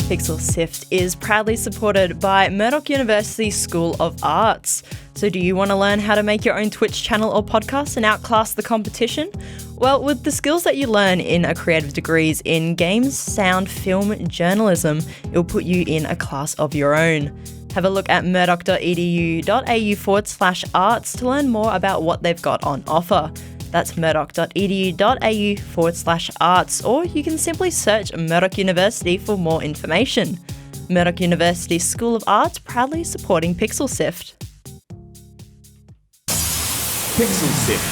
Pixel Sift is proudly supported by Murdoch University School of Arts. So do you want to learn how to make your own Twitch channel or podcast and outclass the competition? Well, with the skills that you learn in a creative degrees in games, sound, film, journalism, it'll put you in a class of your own. Have a look at murdoch.edu.au/arts to learn more about what they've got on offer. That's murdoch.edu.au/arts, or you can simply search Murdoch University for more information. Murdoch University School of Arts proudly supporting Pixel Sift. Pixel Sift.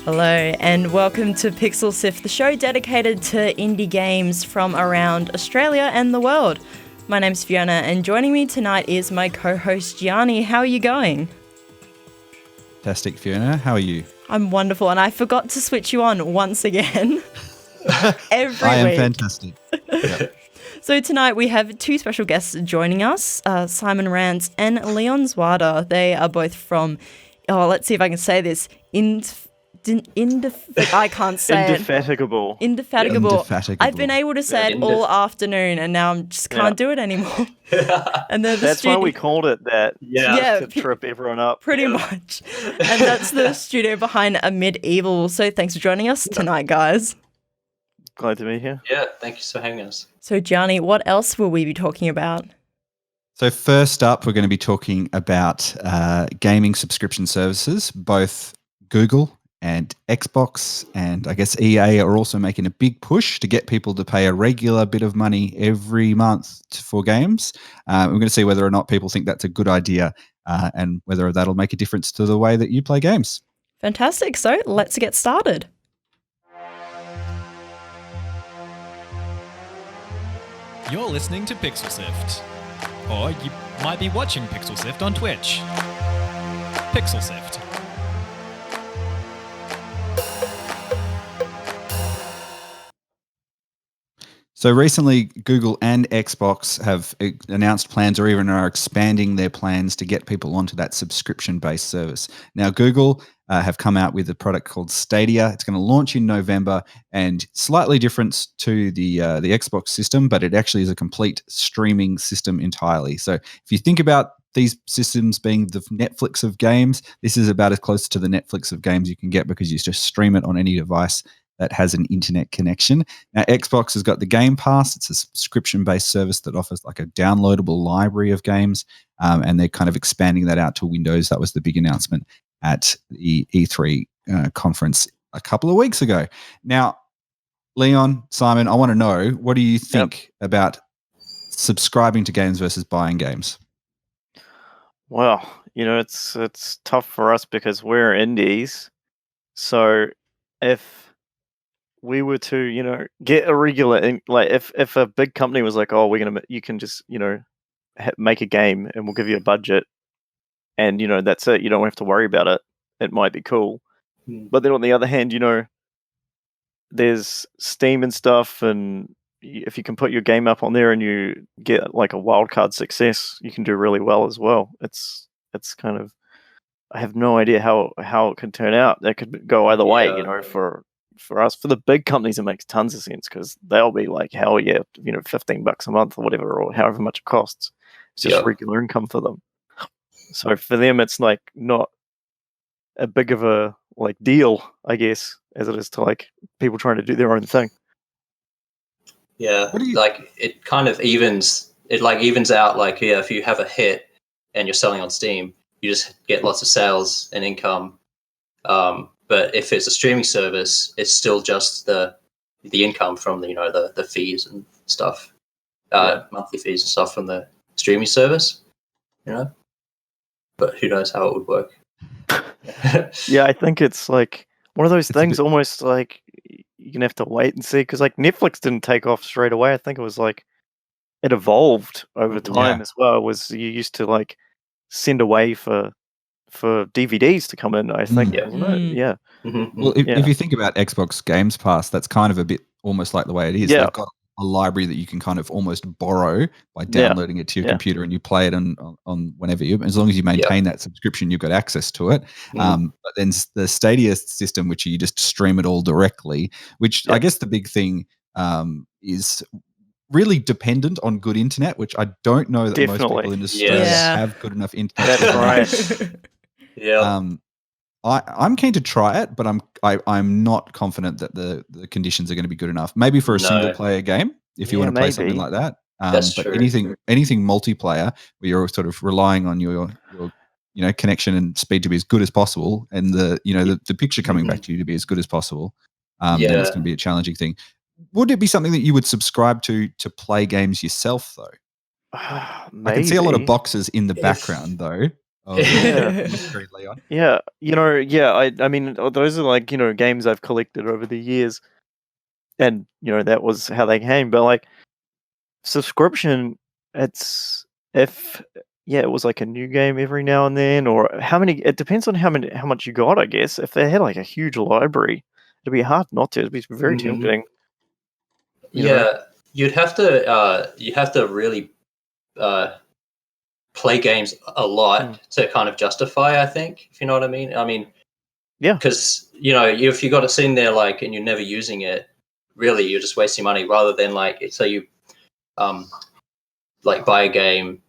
Hello and welcome to Pixel Sift, the show dedicated to indie games from around Australia and the world. My name's Fiona and joining me tonight is my co-host Gianni. How are you going? Fantastic, Fiona. How are you? I'm wonderful, and I forgot to switch you on once again. Every I am week. fantastic. Yep. So tonight we have two special guests joining us, Simon Rance and Leon Zawada. They are both from, let's see if I can say this, I can't say Indefatigable. Indefatigable. Indefatigable. I've been able to say it all afternoon, and now I just can't do it anymore. And that's why we called it that. Yeah, to trip everyone up. Pretty much. And that's the studio behind A Medieval. So thanks for joining us tonight, guys. Glad to be here. Yeah, thank you for having us. So Gianni, what else will we be talking about? So first up, we're going to be talking about gaming subscription services. Both Google and Xbox and I guess EA are also making a big push to get people to pay a regular bit of money every month for games. We're going to see whether or not people think that's a good idea and whether that'll make a difference to the way that you play games. Fantastic. So let's get started. You're listening to Pixel Sift, or you might be watching Pixel Sift on Twitch. Pixel Sift. So recently, Google and Xbox have announced plans or even are expanding their plans to get people onto that subscription-based service. Now, Google have come out with a product called Stadia. It's going to launch in November and slightly different to the Xbox system, but it actually is a complete streaming system entirely. So if you think about these systems being the Netflix of games, this is about as close to the Netflix of games you can get because you just stream it on any device that has an internet connection. Now, Xbox has got the Game Pass. It's a subscription-based service that offers like a downloadable library of games, and they're kind of expanding that out to Windows. That was the big announcement at the E3 conference a couple of weeks ago. Now, Leon, Simon, I want to know, what do you think about subscribing to games versus buying games? Well, it's tough for us because we're indies. So if we were to, get a regular, like if a big company was like, oh, you can just, make a game and we'll give you a budget and, that's it. You don't have to worry about it. It might be cool. But then on the other hand, there's Steam and stuff. And if you can put your game up on there and you get like a wildcard success, you can do really well as well. It's kind of, I have no idea how it could turn out. That could go either way, for us. For the big companies, it makes tons of sense because they'll be like, hell yeah, $15 a month or whatever, or however much it costs. It's just regular income for them. So for them, it's like not a big of a like deal, I guess, as it is to like people trying to do their own thing. Yeah, like it kind of evens out. Like, if you have a hit and you're selling on Steam, you just get lots of sales and income. But if it's a streaming service, it's still just the income from the fees and stuff, monthly fees and stuff from the streaming service, But who knows how it would work? Yeah, I think it's like one of those things, almost like you're gonna have to wait and see because like Netflix didn't take off straight away. I think it was like it evolved over time as well. Was you used to like send away for DVDs to come in, I think, wasn't it? Yeah. Mm-hmm. Well, if you think about Xbox Games Pass, that's kind of a bit almost like the way it is. Yeah. They've got a library that you can kind of almost borrow by downloading it to your computer, and you play it on whenever you, as long as you maintain that subscription, you've got access to it. But then the Stadia system, which you just stream it all directly, which I guess the big thing is really dependent on good internet, which I don't know that most people in Australia have good enough internet. That's right. I'm keen to try it, but I'm not confident that the conditions are going to be good enough. Maybe for a single player game, if you want to play something like that. That's but true. anything multiplayer where you're sort of relying on your connection and speed to be as good as possible, and the picture coming back to you to be as good as possible, then it's going to be a challenging thing. Would it be something that you would subscribe to play games yourself, though? I can see a lot of boxes in the background, though. Leon. Yeah, I mean, those are like, games I've collected over the years, and that was how they came. But like subscription, it was like a new game every now and then, or how many. It depends on how much you got, I guess. If they had like a huge library, it'd be hard not to. It'd be very tempting. You'd have to really play games a lot to kind of justify, I think, if you know what I mean. I mean, because if you got it sitting there like and you're never using it, really you're just wasting money. Rather than like, so you like buy a game,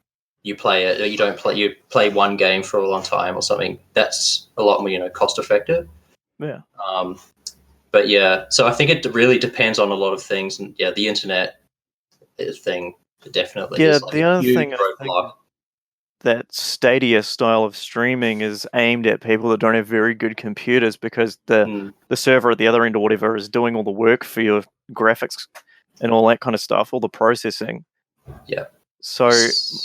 you play it, or you play one game for a long time or something. That's a lot more cost effective. Yeah. But so I think it really depends on a lot of things, and the internet thing definitely is like the other thing I think that Stadia style of streaming is aimed at people that don't have very good computers, because the server at the other end or whatever is doing all the work for your graphics and all that kind of stuff, all the processing. Yeah. So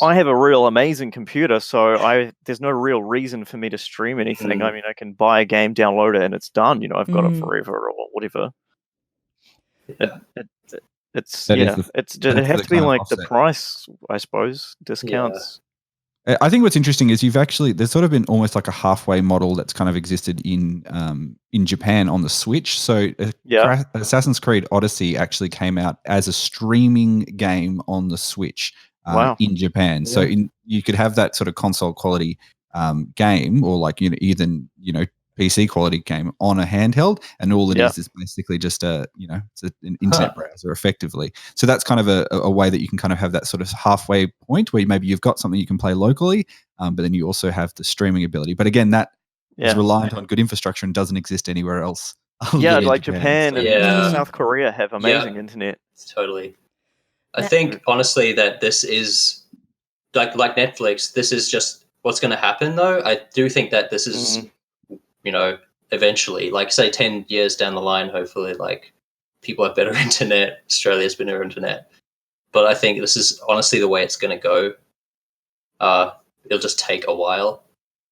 I have a real amazing computer, so there's no real reason for me to stream anything. I mean, I can buy a game, download it, and it's done. I've got it forever or whatever. Yeah. It has to be like the price, I suppose, discounts. I think what's interesting is there's sort of been almost like a halfway model that's kind of existed in Japan on the Switch. So Assassin's Creed Odyssey actually came out as a streaming game on the Switch in Japan. Yeah. So you could have that sort of console quality game, or like even PC quality game on a handheld, and all it is basically just it's an internet browser effectively. So that's kind of a way that you can kind of have that sort of halfway point where maybe you've got something you can play locally, but then you also have the streaming ability. But again, that is reliant on good infrastructure and doesn't exist anywhere else. Like Japan and South Korea have amazing internet. Totally. I think honestly that this is like Netflix. This is just what's going to happen, though. I do think that this is. Eventually, like say 10 years down the line, hopefully, like people have better internet. Australia's better internet. But I think this is honestly the way it's going to go. It'll just take a while.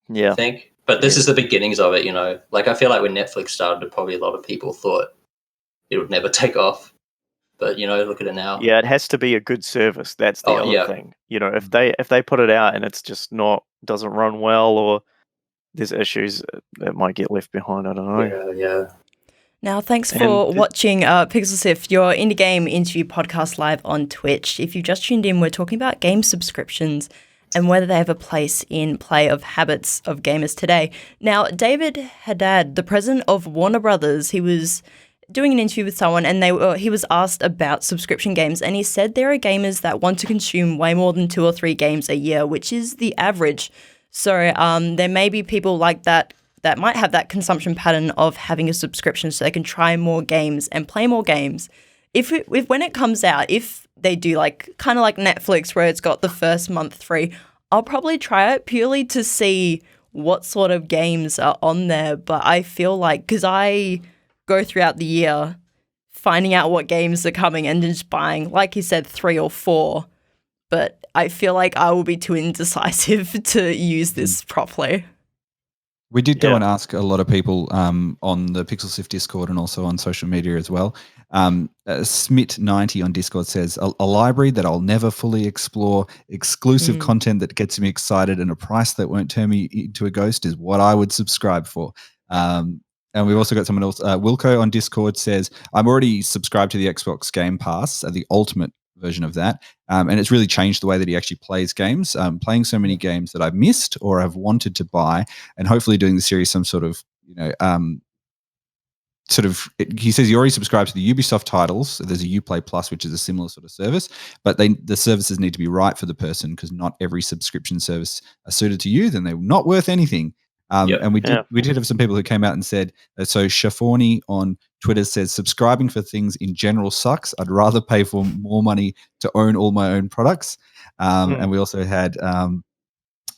Yeah. I think. But this is the beginnings of it, Like I feel like when Netflix started, probably a lot of people thought it would never take off. But look at it now. Yeah, it has to be a good service. That's the other thing. If they put it out and it's just doesn't run well, or there's issues that might get left behind. I don't know. Yeah. Now, thanks for watching Pixel Sift, your indie game interview podcast live on Twitch. If you've just tuned in, we're talking about game subscriptions and whether they have a place in play of habits of gamers today. Now, David Haddad, the president of Warner Brothers, he was doing an interview with someone, and he was asked about subscription games, and he said there are gamers that want to consume way more than 2 or 3 games a year, which is the average. So there may be people like that might have that consumption pattern of having a subscription so they can try more games and play more games. If when it comes out, if they do like kind of like Netflix where it's got the first month free, I'll probably try it purely to see what sort of games are on there. But I feel like, because I go throughout the year finding out what games are coming and just buying, like you said, 3 or 4. But I feel like I will be too indecisive to use this properly. We did go and ask a lot of people on the Pixel Sift Discord and also on social media as well. Smit90 on Discord says, a library that I'll never fully explore, exclusive content that gets me excited, and a price that won't turn me into a ghost is what I would subscribe for. And we've also got someone else. Wilco on Discord says, I'm already subscribed to the Xbox Game Pass, the ultimate version of that. And it's really changed the way that he actually plays games, playing so many games that I've missed or have wanted to buy, and hopefully doing the series some sort of, he says he already subscribes to the Ubisoft titles. There's a Uplay Plus, which is a similar sort of service, but the services need to be right for the person, because not every subscription service are suited to you. Then they're not worth anything. And we did have some people who came out and said, so Shafoni on Twitter says, subscribing for things in general sucks. I'd rather pay for more money to own all my own products. And we also had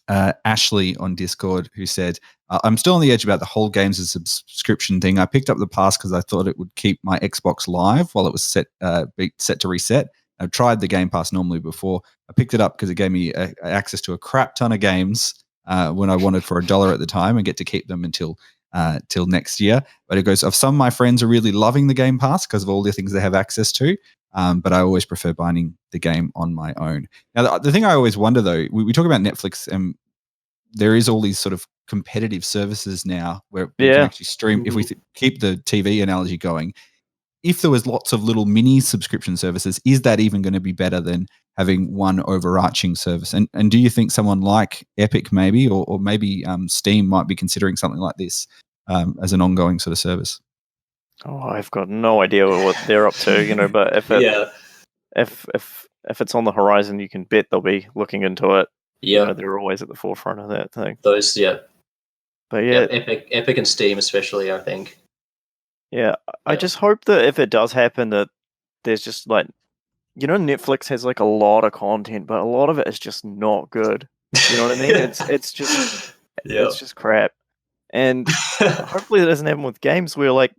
Ashley on Discord who said, I'm still on the edge about the whole games as subscription thing. I picked up the pass because I thought it would keep my Xbox live while it was set to reset. I've tried the Game Pass normally before. I picked it up because it gave me access to a crap ton of games when I wanted for $1 at the time, and get to keep them until next year. But it goes, some of my friends are really loving the Game Pass because of all the things they have access to. But I always prefer buying the game on my own. Now, the thing I always wonder, though, we talk about Netflix, and there is all these sort of competitive services now where we can actually stream. If we keep the TV analogy going, if there was lots of little mini subscription services, is that even going to be better than having one overarching service? And do you think someone like Epic maybe, or maybe Steam might be considering something like this as an ongoing sort of service? Oh, I've got no idea what they're up to, but if it's on the horizon, you can bet they'll be looking into it. Yeah, they're always at the forefront of that thing. Those, But Epic and Steam especially, I think. Yeah, I just hope that if it does happen, that there's just like, Netflix has like a lot of content, but a lot of it is just not good. You know what I mean? It's just it's just crap. And hopefully it doesn't happen with games where like,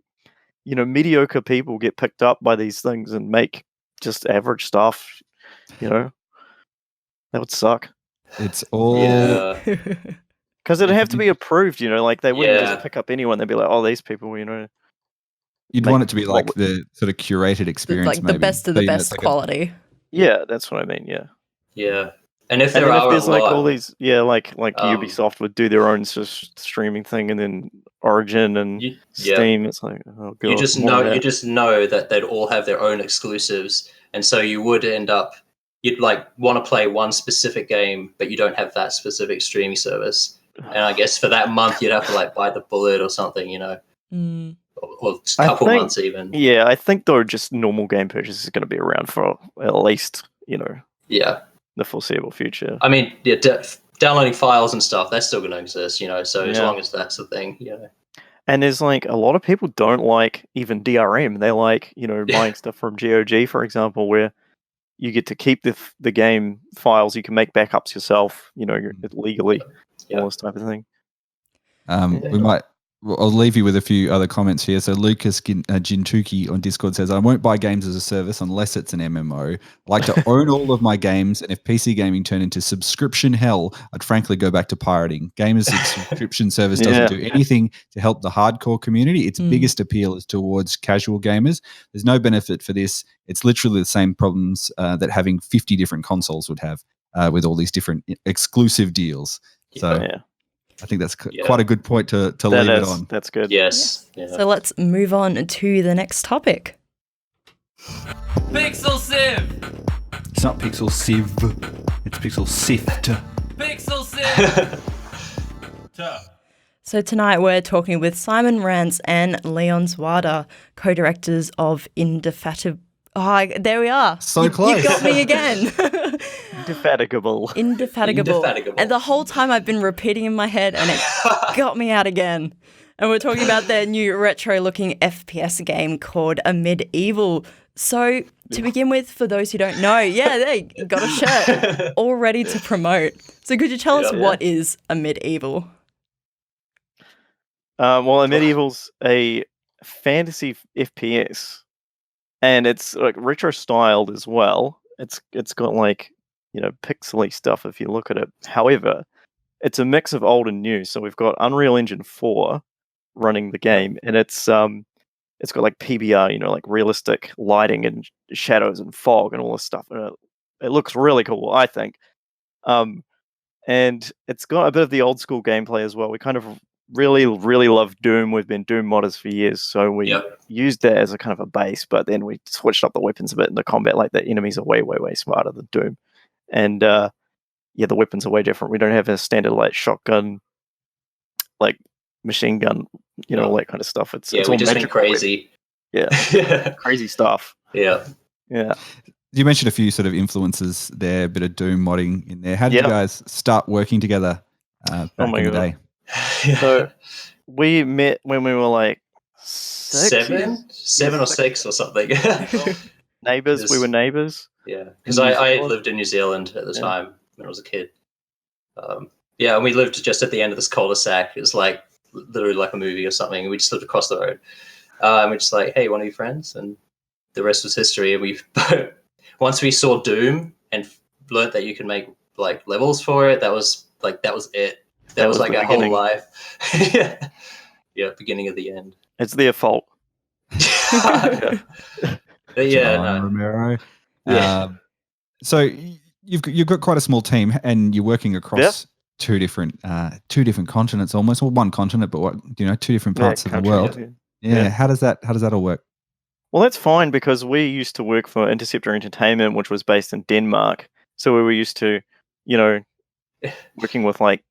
mediocre people get picked up by these things and make just average stuff. That would suck. It's all because it'd have to be approved. Like they wouldn't just pick up anyone. They'd be like, oh, these people, You'd want it to be like the sort of curated experience, like maybe. the best of the best quality. Yeah, that's what I mean. Yeah. And if there's like all these, like Ubisoft would do their own streaming thing, and then Origin and Steam, it's like, oh god. You just know that they'd all have their own exclusives, and so you would end up, you'd like want to play one specific game, but you don't have that specific streaming service. And I guess for that month, you'd have to like bite the bullet or something, or just a couple months even. Yeah, I think though, just normal game purchase is going to be around for at least, the foreseeable future. I mean, downloading files and stuff, that's still going to exist, so as long as that's the thing, And there's like a lot of people don't like even DRM. They like, buying stuff from GOG, for example, where you get to keep the game files. You can make backups yourself, legally, all this type of thing. I'll leave you with a few other comments here. So Lucas Gintuki on Discord says, I won't buy games as a service unless it's an MMO. I like to own all of my games, and if PC gaming turned into subscription hell, I'd frankly go back to pirating. Gamers' subscription service doesn't do anything to help the hardcore community. Its biggest appeal is towards casual gamers. There's no benefit for this. It's literally the same problems that having 50 different consoles would have with all these different exclusive deals. I think that's quite a good point to leave it on. That's good. Yes. Yeah. So let's move on to the next topic. Pixel Sieve! It's not Pixel Sieve, it's Pixel Sift. Pixel Sieve! So tonight we're talking with Simon Rance and Leon Zawada, co-directors of Indefatigable. Oh, there we are. So close. You got me again. Indefatigable. And the whole time I've been repeating in my head, and it got me out again. And we're talking about their new retro-looking FPS game called Medieval. So to begin with, for those who don't know, they got a shirt all ready to promote. So could you tell us what is a Medieval? Well, a Medieval's a fantasy FPS. And it's like retro styled as well. It's got like, pixely stuff if you look at it. However, it's a mix of old and new. So we've got Unreal Engine 4 running the game, and it's got like PBR, like realistic lighting and shadows and fog and all this stuff. It looks really cool, I think. And it's got a bit of the old school gameplay as well. We kind of really, really love Doom. We've been Doom modders for years, so we used that as a kind of a base, but then we switched up the weapons a bit in the combat. Like, the enemies are way, way, way smarter than Doom. And the weapons are way different. We don't have a standard like shotgun, like machine gun, all that kind of stuff. It's all just been crazy. Crazy stuff. Yeah. You mentioned a few sort of influences there, a bit of Doom modding in there. How did you guys start working together back in the day? So we met when we were like 7 or 6 or something. Neighbours. We were neighbours. Yeah, because I lived in New Zealand at the time when I was a kid. And we lived just at the end of this cul-de-sac. It was like literally like a movie or something. We just lived across the road. And we're just like, hey, one of your friends? And the rest was history. And we once we saw Doom and learned that you can make like levels for it, that was it. That was like our whole life. Beginning of the end. It's their fault. Romero. So you've got quite a small team, and you're working across two different continents almost, or one continent, but two different parts of the world. How does that all work? Well, that's fine, because we used to work for Interceptor Entertainment, which was based in Denmark. So we were used to, working with like,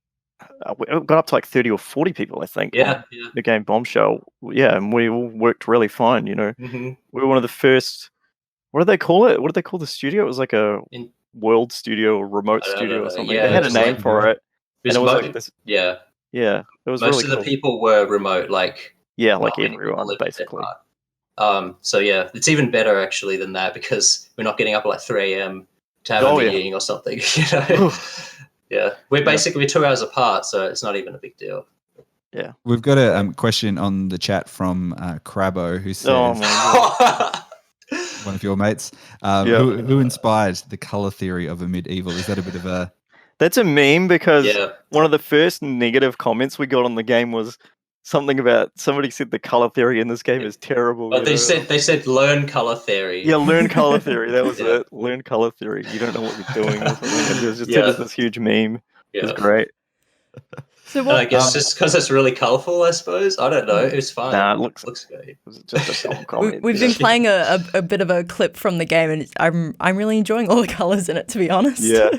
we got up to like 30 or 40 people, I think. The game Bombshell. And we all worked really fine, Mm-hmm. We were one of the first, what did they call it? What did they call the studio? It was like a world studio or remote studio or something. They had a name for it. And it was like this. Yeah. It was most really of the people were remote, like everyone, basically. So it's even better actually than that, because we're not getting up at like 3 a.m. to have a meeting or something. We're basically 2 hours apart, so it's not even a big deal. We've got a question on the chat from Crabbo, who says, one of your mates, who inspired the color theory of a medieval? Is that a bit of a... That's a meme, because one of the first negative comments we got on the game was something about, somebody said the color theory in this game is terrible. But they said learn color theory. Yeah, learn color theory. That was it. Learn color theory. You don't know what you're doing. Or something. It was just this huge meme. It was great. So what? I guess just because it's really colorful, I suppose. I don't know. It's fine. Nah, it looks great. It was just a dumb comment. We've been playing a bit of a clip from the game, and I'm really enjoying all the colors in it, to be honest. Yeah.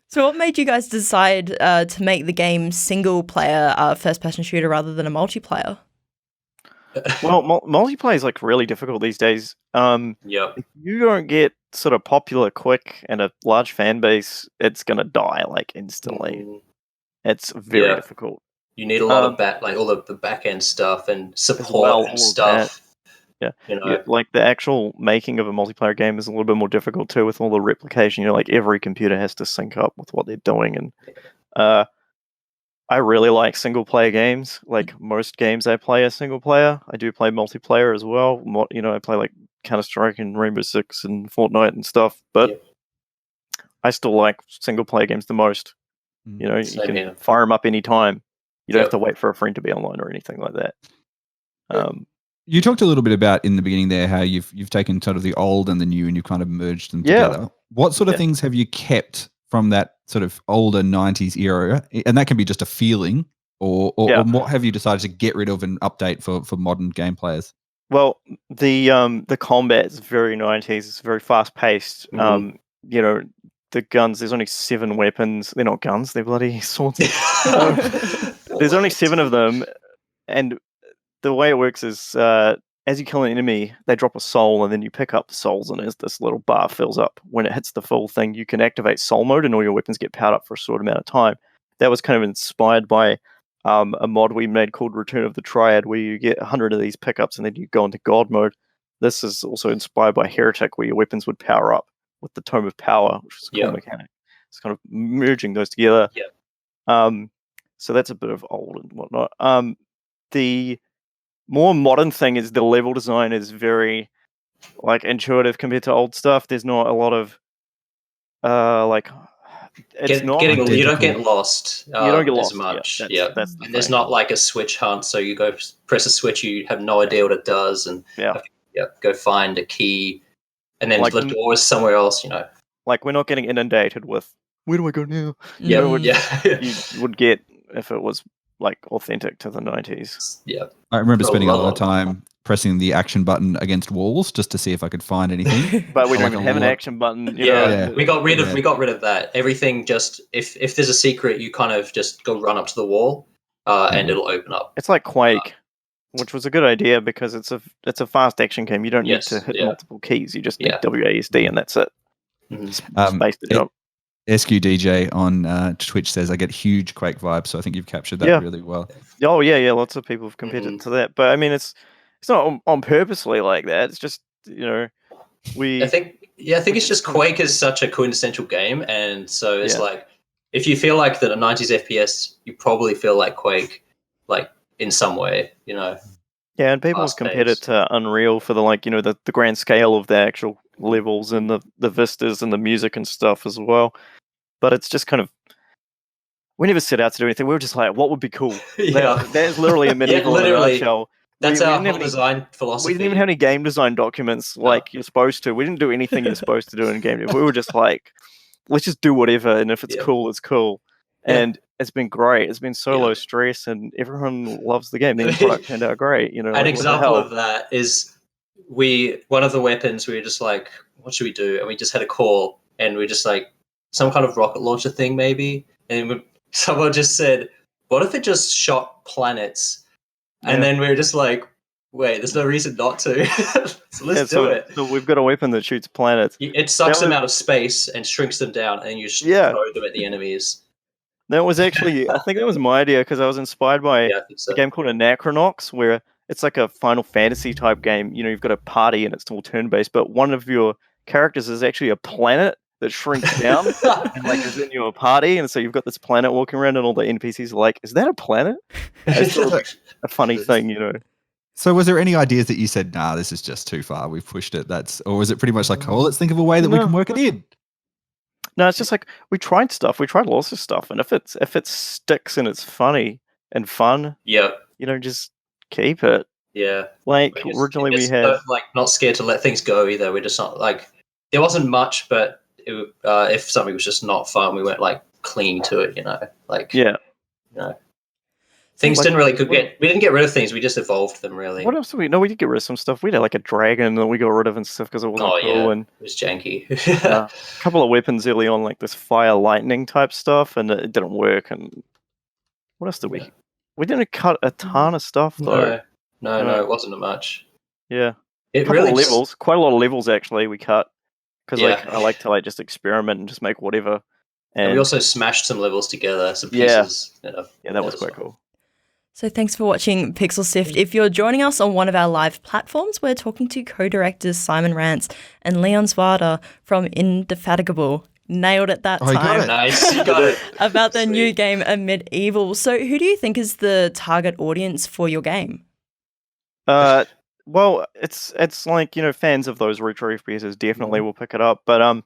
So what made you guys decide to make the game single player first-person shooter rather than a multiplayer? Well, multiplayer is like really difficult these days. If you don't get sort of popular quick and a large fan base, it's gonna die like instantly. It's very difficult. You need a lot of all of the back end stuff and support and stuff. Like the actual making of a multiplayer game is a little bit more difficult too, with all the replication. Like every computer has to sync up with what they're doing, and I really like single player games. Like most games I play are single player. I do play multiplayer as well. I play like Counter-Strike and Rainbow Six and Fortnite and stuff, but I still like single player games the most. You can fire them up anytime. You don't have to wait for a friend to be online or anything like that. You talked a little bit about in the beginning there how you've taken sort of the old and the new, and you've kind of merged them together. What sort of things have you kept from that sort of older 90s era? And that can be just a feeling, or what have you decided to get rid of and update for modern game players? Well, the combat is very 90s. It's very fast paced. The guns, there's only 7 weapons. They're not guns, they're bloody swords. There's only 7 of them, and the way it works is as you kill an enemy, they drop a soul, and then you pick up the souls, and as this little bar fills up, when it hits the full thing, you can activate soul mode, and all your weapons get powered up for a short amount of time. That was kind of inspired by a mod we made called Return of the Triad, where you get 100 of these pickups, and then you go into God mode. This is also inspired by Heretic, where your weapons would power up with the Tome of Power, which is a cool mechanic. It's kind of merging those together. So that's a bit of old and whatnot. The more modern thing is the level design is very like intuitive compared to old stuff. There's not a lot of you don't get lost. You don't get lost as much. That's and there's not like a switch hunt, so you go press a switch, you have no idea what it does, and go find a key, and then the door is somewhere else. Like we're not getting inundated with where do I go now? You would get if it was like authentic to the 90s. Yeah. I remember For a spending a lot lot. of time pressing the action button against walls just to see if I could find anything. But we don't Like even a have an lot- action button, you Yeah, know. we got rid of Yeah. we got rid of that. Everything just if there's a secret, you kind of just go run up to the wall, and it'll open up. It's like Quake, which was a good idea because it's a fast action game. You don't need Yes, to hit yeah. multiple keys. You just need Yeah. WASD and that's it. Space the jump. SQDJ on Twitch says I get huge Quake vibes, so I think you've captured that Yeah. really well. Oh yeah. Lots of people have compared it to that, but I mean, it's not on purposely like that. It's just I think it's just Quake is such a quintessential game, and so it's like if you feel like that a 90s FPS, you probably feel like Quake, like in some way, Yeah, and people have compared it to Unreal for the the grand scale of the actual levels and the vistas and the music and stuff as well. But it's just kind of, we never set out to do anything. We were just like, what would be cool? Yeah. That's literally a medieval in a literally. nutshell. That's we our didn't have whole any design philosophy. We didn't even have any game design documents like you're supposed to. We didn't do anything you're supposed to do in game dev. We were just like, let's just do whatever, and if it's cool, it's cool. And it's been great. It's been so low stress, and everyone loves the game. The end product turned out great. An example of that is one of the weapons, we were just like, what should we do? And we just had a call, and we just like, some kind of rocket launcher thing maybe. And someone just said, what if it just shot planets? And then we were just like, wait, there's no reason not to. So let's do it. So we've got a weapon that shoots planets. It sucks them out of space and shrinks them down, and you just throw them at the enemies. That was actually, I think that was my idea, because I was inspired by a game called Anachronox, where it's like a Final Fantasy type game. You've got a party and it's all turn-based, but one of your characters is actually a planet that shrinks down and is in your party, and so you've got this planet walking around, and all the NPCs are like, "Is that a planet?" It's sort of a funny thing, So, was there any ideas that you said, "Nah, this is just too far. We've pushed it." Or was it pretty much like, "Oh, let's think of a way that we can work it in"? No, it's just like we tried stuff. We tried lots of stuff, and if it sticks and it's funny and fun, just keep it. Yeah. Originally we had not scared to let things go either. We're just not there wasn't much, but if something was just not fun, we weren't clean to it, Things didn't really we didn't get rid of things. We just evolved them, really. What else did we? No, we did get rid of some stuff. We had a dragon that we got rid of and stuff because it wasn't cool. And it was janky. a couple of weapons early on, like this fire lightning type stuff, and it didn't work. And what else did we? We didn't cut a ton of stuff though. No, it wasn't much. Yeah, it couple really of levels. Quite a lot of levels actually. We cut because I like to just experiment and just make whatever. And we also smashed some levels together, some pieces. Yeah, that was quite cool. So thanks for watching Pixel Sift. If you're joining us on one of our live platforms, we're talking to co-directors Simon Rance and Leon Zawada from Indefatigable. Nailed it that time. You got it. Nice, you got it. About their new game, Amid Evil. So who do you think is the target audience for your game? Well, it's fans of those retro FPSs definitely will pick it up. But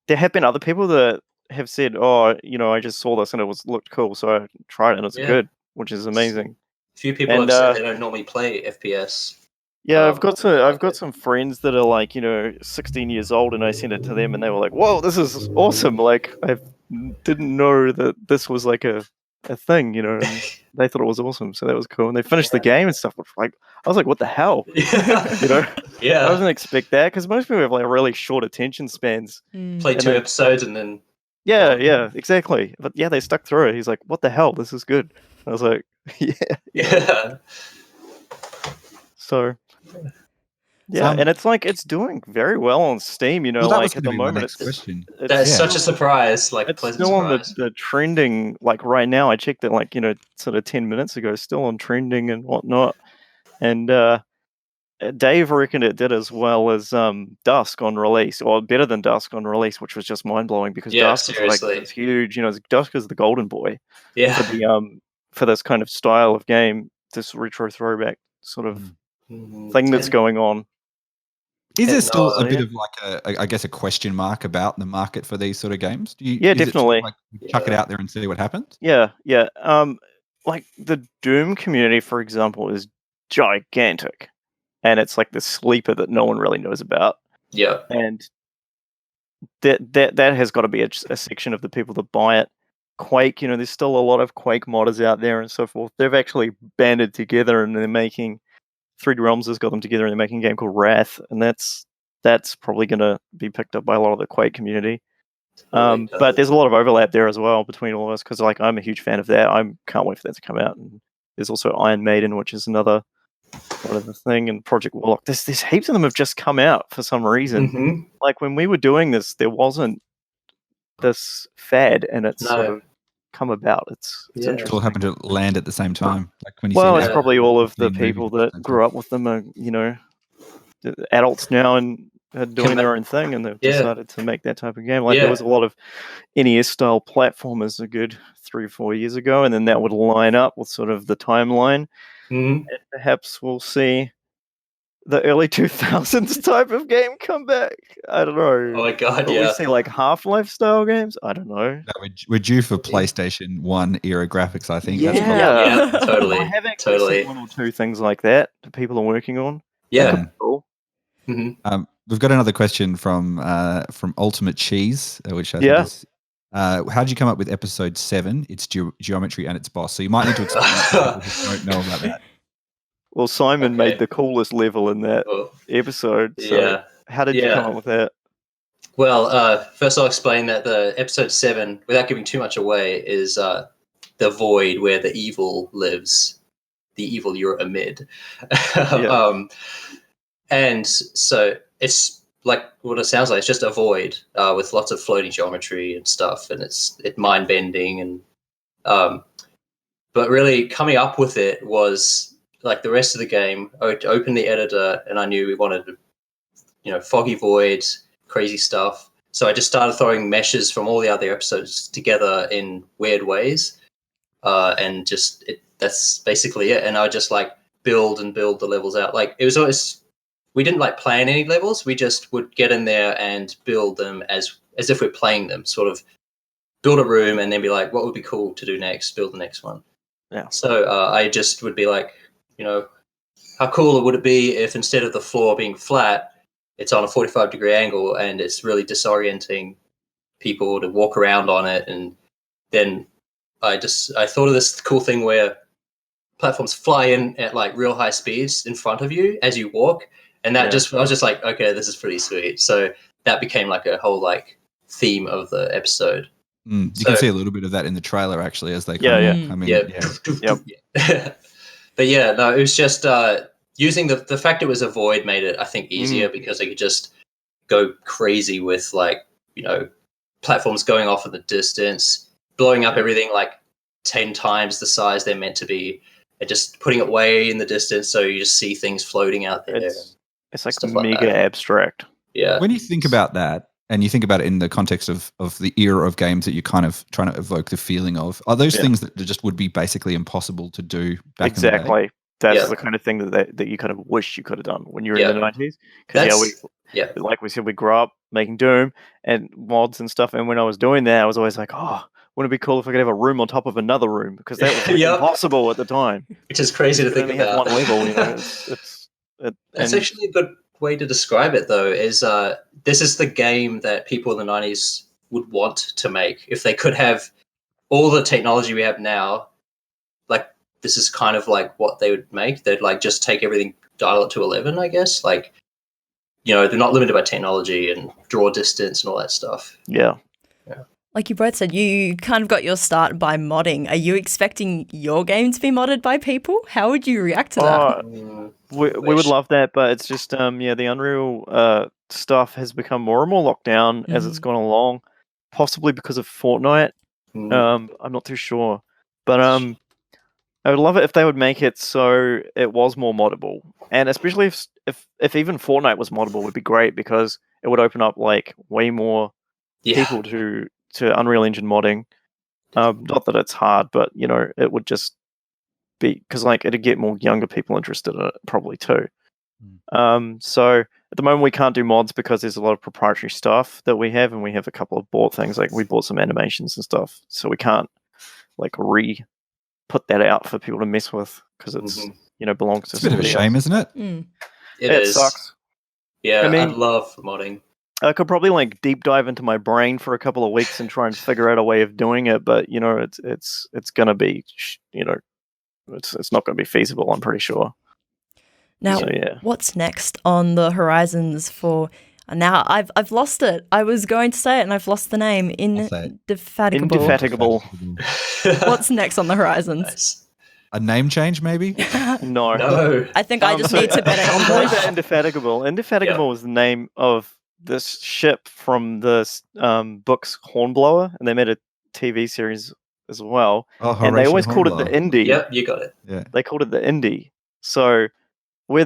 there have been other people that have said, "Oh, I just saw this and it looked cool, so I tried it and it's good," which is amazing. A few people have said they don't normally play FPS. Yeah, I've got some friends that are 16 years old, and I sent it to them, and they were like, "Whoa, this is awesome!" I didn't know that this was a thing, and they thought it was awesome, so that was cool. And they finished the game and stuff. I was like, "What the hell?" Yeah. I wasn't expect that because most people have really short attention spans. Play 2 episodes and then. Yeah, exactly. But they stuck through it. He's like, "What the hell? This is good." I was like, "Yeah." So. Yeah, and it's doing very well on Steam. Well, that was at going to the be my moment, next question. That's such a surprise. It's pleasant still surprise. on the trending. Right now, I checked it sort of 10 minutes ago. Still on trending and whatnot. And Dave reckoned it did as well as Dusk on release, or better than Dusk on release, which was just mind blowing because Dusk is huge. Dusk is the golden boy. Yeah. For the for this kind of style of game, this retro throwback sort of thing that's going on. Is there still a bit of a question mark about the market for these sort of games? Definitely. Chuck it out there and see what happens? Yeah. The Doom community, for example, is gigantic. And it's the sleeper that no one really knows about. Yeah. And that has got to be a section of the people that buy it. Quake, there's still a lot of Quake modders out there and so forth. They've actually banded together and they're making 3D Realms has got them together and they're making a game called Wrath, and that's probably going to be picked up by a lot of the Quake community. But there's a lot of overlap there as well between all of us because I'm a huge fan of that. I can't wait for that to come out. And there's also Iron Maiden, which is another thing, and Project Warlock. There's heaps of them have just come out for some reason. Mm-hmm. Like when we were doing this, there wasn't this fad, and it's sort of come about. It's interesting. It all happened to land at the same time. Like when you it's probably all of the people that grew up with them are, adults now and are doing their own thing, and they've decided to make that type of game. Like there was a lot of NES style platformers a good 3 or 4 years ago, and then that would line up with sort of the timeline. Mm-hmm. And perhaps we'll see the early 2000s type of game come back. I don't know. Oh my god, Will we see like Half-Life style games? I don't know. No, we're due for PlayStation 1 era graphics, I think. Yeah, totally. I have actually seen 1 or 2 things like that people are working on. Yeah. Cool. Mm-hmm. We've got another question from Ultimate Cheese, which I think is, how did you come up with episode 7? It's geometry and its boss. So you might need to explain that to people who don't know about that. Well, Simon made the coolest level in that episode. So how did you come up with that? Well, first I'll explain that the episode 7, without giving too much away, is the void where the evil lives. The evil you're amid. And so it's like what it sounds like. It's just a void with lots of floating geometry and stuff, and it's mind bending and but really coming up with it was like the rest of the game. I opened the editor and I knew we wanted, foggy voids, crazy stuff. So I just started throwing meshes from all the other episodes together in weird ways, and that's basically it. And I just like build the levels out. Like it was always. We didn't like plan any levels. We just would get in there and build them as if we're playing them. Sort of build a room and then be like, what would be cool to do next? Build the next one. Yeah. So I just would be like, how cool would it be if instead of the floor being flat, it's on a 45-degree angle and it's really disorienting people to walk around on it. And then I thought of this cool thing where platforms fly in at like real high speeds in front of you as you walk. And that I was just like, okay, this is pretty sweet. So that became like a whole like theme of the episode. You can see a little bit of that in the trailer actually as they come in. Yeah. But no, it was just using the fact it was a void made it, I think, easier because they could just go crazy with like, platforms going off in the distance, blowing up everything like 10 times the size they're meant to be, and just putting it way in the distance so you just see things floating out there. It's like mega abstract. Yeah. When you think about that, and you think about it in the context of the era of games that you're kind of trying to evoke the feeling of, are those things that just would be basically impossible to do back in the day? That's the kind of thing that you kind of wish you could have done when you were in the 90s. Because like we said, we grew up making Doom and mods and stuff. And when I was doing that, I was always like, oh, wouldn't it be cool if I could have a room on top of another room? Because that was impossible at the time. Which is crazy to think about. One level, That's actually a good way to describe it, though, is this is the game that people in the 90s would want to make. If they could have all the technology we have now, like, this is kind of like what they would make. They'd, like, just take everything, dial it to 11, I guess. Like, they're not limited by technology and draw distance and all that stuff. Yeah. Like you both said, you kind of got your start by modding. Are you expecting your game to be modded by people? How would you react to that? We would love that, but it's just, the Unreal stuff has become more and more locked down as it's gone along, possibly because of Fortnite. I'm not too sure. But I would love it if they would make it so it was more moddable. And especially if even Fortnite was moddable would be great because it would open up like way more people to Unreal Engine modding. Not that it's hard, but it would just be because like it'd get more younger people interested in it probably too. So at the moment we can't do mods because there's a lot of proprietary stuff that we have, and we have a couple of bought things, like we bought some animations and stuff, so we can't like put that out for people to mess with because it's belongs to. It's a bit of a shame, isn't it? It is. Sucks. Yeah, I love modding. I could probably like deep dive into my brain for a couple of weeks and try and figure out a way of doing it, but it's gonna be it's not gonna be feasible. I'm pretty sure. Now, So, yeah. what's next on the horizons for? Now I've lost it. I was going to say it and I've lost the name. Indefatigable. Indefatigable. What's next on the horizons? Nice. A name change, maybe? No. No. I think I just So need to better on point English. to Indefatigable. Indefatigable was the name of this ship from the books Hornblower, and they made a TV series as well. Oh, And they Horatio always called it the Hornblower. Indie. Yep, you got it. Yeah. They called it the Indie. So we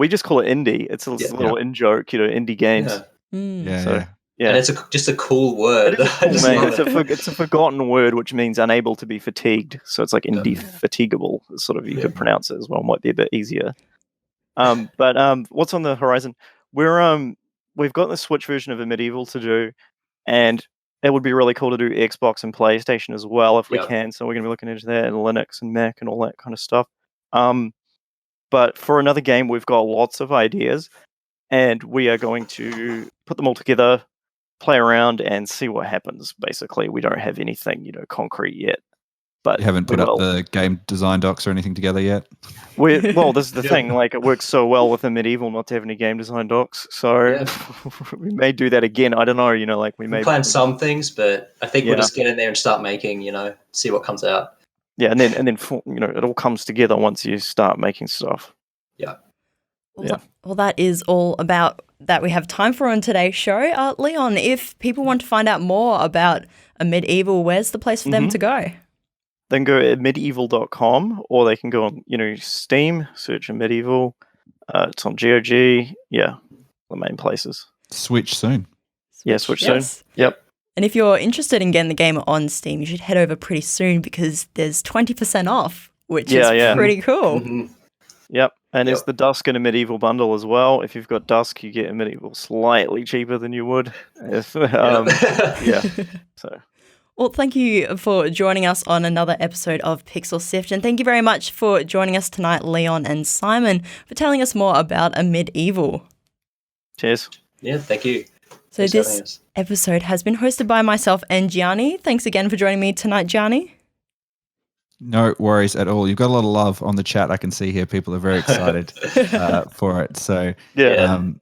just call it Indie. It's a little in joke, indie games. Yeah. Yeah, So, yeah. yeah. And it's just a cool word. It is a I cool just name. love it. It's a forgotten word which means unable to be fatigued. So it's like indefatigable. Sort of you could pronounce it as well. Might be a bit easier. But what's on the horizon? We've got the Switch version of a Medieval to do, and it would be really cool to do Xbox and PlayStation as well if we can. So we're going to be looking into that and Linux and Mac and all that kind of stuff. But for another game, we've got lots of ideas, and we are going to put them all together, play around, and see what happens. Basically, we don't have anything, concrete yet. But You haven't put up the game design docs or anything together yet? Well, this is the thing. Like, it works so well with a Medieval not to have any game design docs. So we may do that again. I don't know. Like we may plan some things, but I think we'll just get in there and start making. See what comes out. Yeah, and then it all comes together once you start making stuff. Yeah. Well, that is all about that we have time for on today's show. Leon, if people want to find out more about a Medieval, where's the place for them to go? They can go at medieval.com, or they can go on, Steam, search a Medieval. It's on GOG. Yeah, the main places. Switch soon. Switch soon. Yep. And if you're interested in getting the game on Steam, you should head over pretty soon because there's 20% off, which is pretty cool. Mm-hmm. Yep. And there's the Dusk and a Medieval bundle as well. If you've got Dusk, you get a Medieval slightly cheaper than you would. So. Well, thank you for joining us on another episode of Pixel Sift, and thank you very much for joining us tonight, Leon and Simon, for telling us more about a Medieval. Cheers. Yeah, thank you. So this episode has been hosted by myself and Gianni. Thanks again for joining me tonight, Gianni. No worries at all. You've got a lot of love on the chat. I can see here people are very excited for it. So love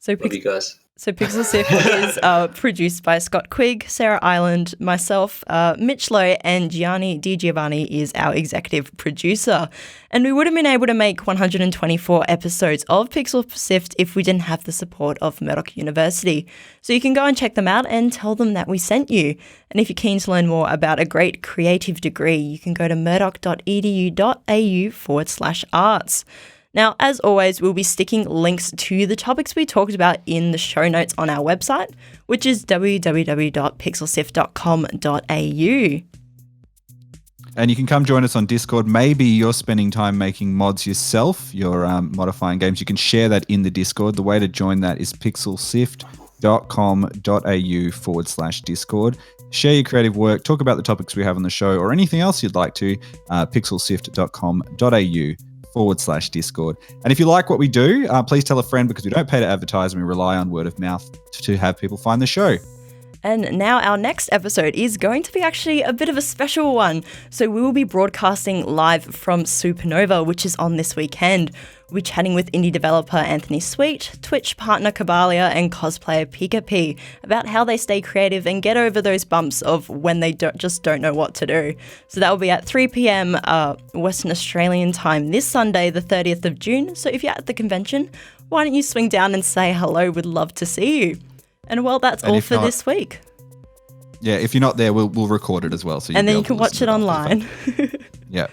you guys. So Pixel Sift is produced by Scott Quigg, Sarah Ireland, myself, Mitch Loh, and Gianni Di Giovanni is our executive producer. And we would have been able to make 124 episodes of Pixel Sift if we didn't have the support of Murdoch University. So you can go and check them out and tell them that we sent you. And if you're keen to learn more about a great creative degree, you can go to murdoch.edu.au/arts. Now, as always, we'll be sticking links to the topics we talked about in the show notes on our website, which is www.pixelsift.com.au. And you can come join us on Discord. Maybe you're spending time making mods yourself, you're modifying games. You can share that in the Discord. The way to join that is pixelsift.com.au/Discord. Share your creative work, talk about the topics we have on the show, or anything else you'd like to, pixelsift.com.au/Discord. And if you like what we do, please tell a friend because we don't pay to advertise and we rely on word of mouth to have people find the show. And now our next episode is going to be actually a bit of a special one. So we will be broadcasting live from Supernova, which is on this weekend. We'll be chatting with indie developer Anthony Sweet, Twitch partner Kabalia, and cosplayer Pika P about how they stay creative and get over those bumps of when they don't know what to do. So that will be at 3 p.m. Western Australian time this Sunday, the 30th of June. So if you're at the convention, why don't you swing down and say hello? We'd love to see you. And well, that's all for this week. Yeah, if you're not there, we'll record it as well. So and then you can watch it online. Yeah.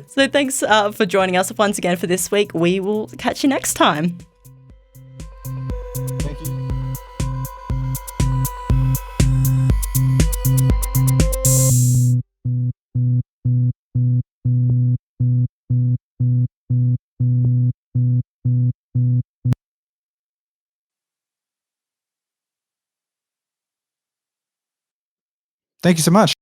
So thanks for joining us once again for this week. We will catch you next time. Thank you. Thank you so much.